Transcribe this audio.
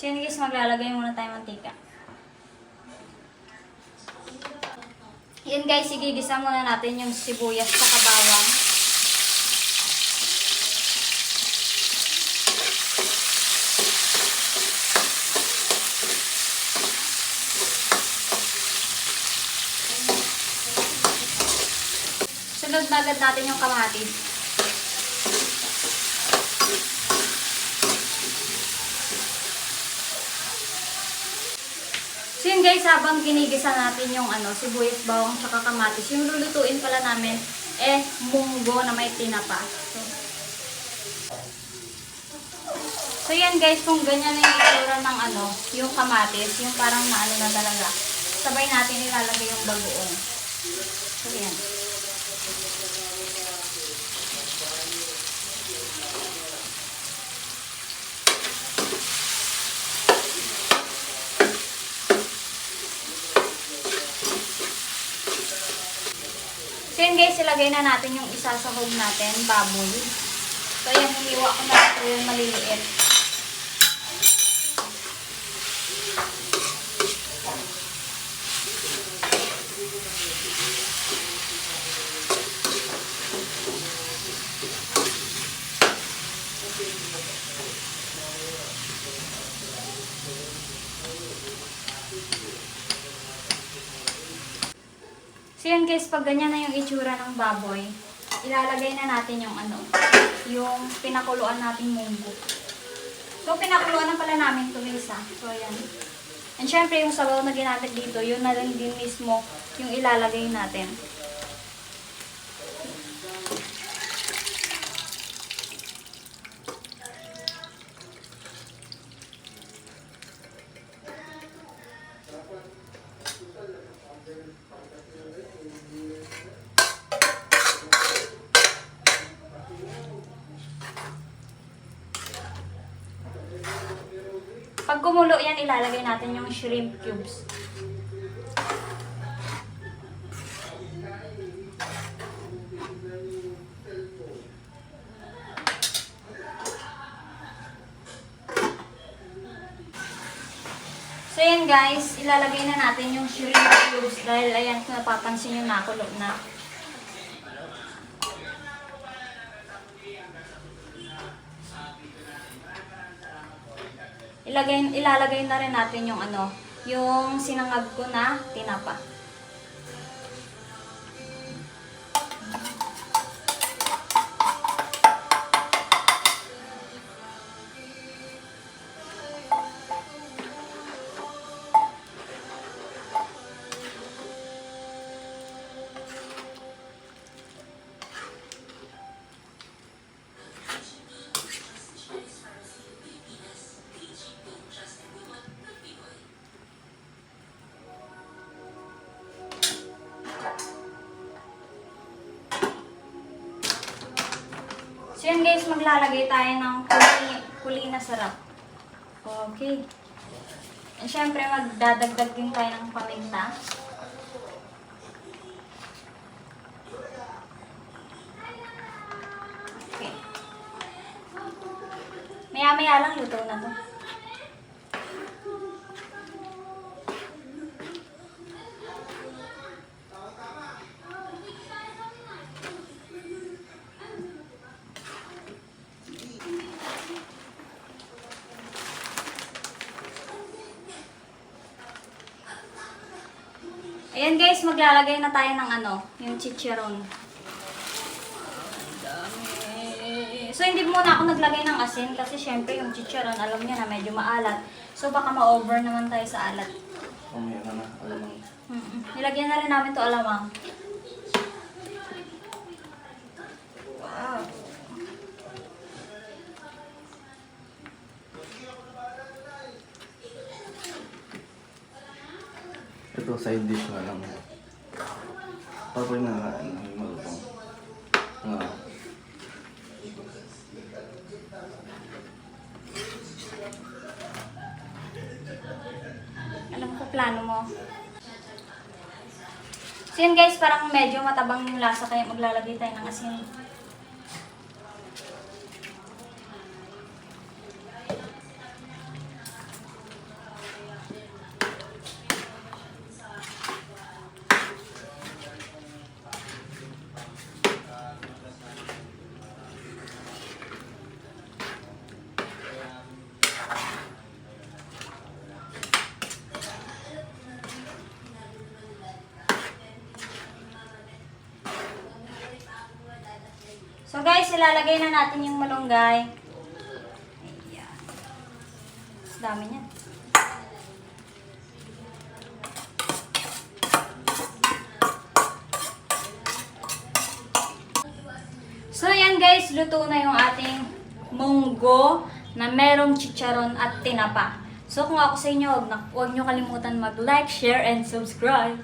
So yun guys, maglalagay muna tayo mantika. Yan guys, igigisa muna natin yung sibuyas sa bawang. Sunod na agad natin yung kamatis. So yun guys, habang ginigisa natin yung sibuyas, bawang, tsaka kamatis, yung lulutuin pala namin munggo na may tinapa. So yan guys, kung ganyan na yung itsura ng yung kamatis, yung parang na talaga, sabay natin ilalagay yung bagoong. So yan. So yun guys, ilagay na natin yung isasahog natin, baboy. So yan, hiniwa ko na ito yung maliliit. So yun guys, pag ganyan na yung itsura ng baboy, ilalagay na natin yung yung pinakuluan nating munggo. So pinakuluan na pala namin ito guys ha. So yan. And syempre yung sabaw na ginamit dito, yun na rin din mismo yung ilalagay natin. Pag kumulo yan, ilalagay natin yung shrimp cubes. So yan guys, ilalagay na natin yung shrimp cubes dahil ayan, kung napapansin nyo, nakulo na. Ilalagay na rin natin yung yung sinangag ko na tinapa. So yan guys, maglalagay tayo ng kuli na sarap. Okay. And syempre, magdadagdag din tayo ng paminta. Okay. Maya-maya lang luto na to. Ayan guys, maglalagay na tayo ng yung chicharon. So hindi muna ako naglagay ng asin kasi syempre yung chicharon, alam niya na medyo maalat. So baka ma-over naman tayo sa alat. Mamaya na alamang. Nilagyan na rin namin to alamang. Wow. Ito side dish na lang. Tapos na malutong. Alam ko plano mo. So yun guys, parang medyo matabang yung lasa kaya maglalagay tayo ng asin. So guys, ilalagay na natin yung malunggay. Ayan. Dami niya. So yan guys, luto na yung ating munggo na merong chicharon at tinapa. So kung ako sa inyo, huwag nyo kalimutan mag-like, share, and subscribe.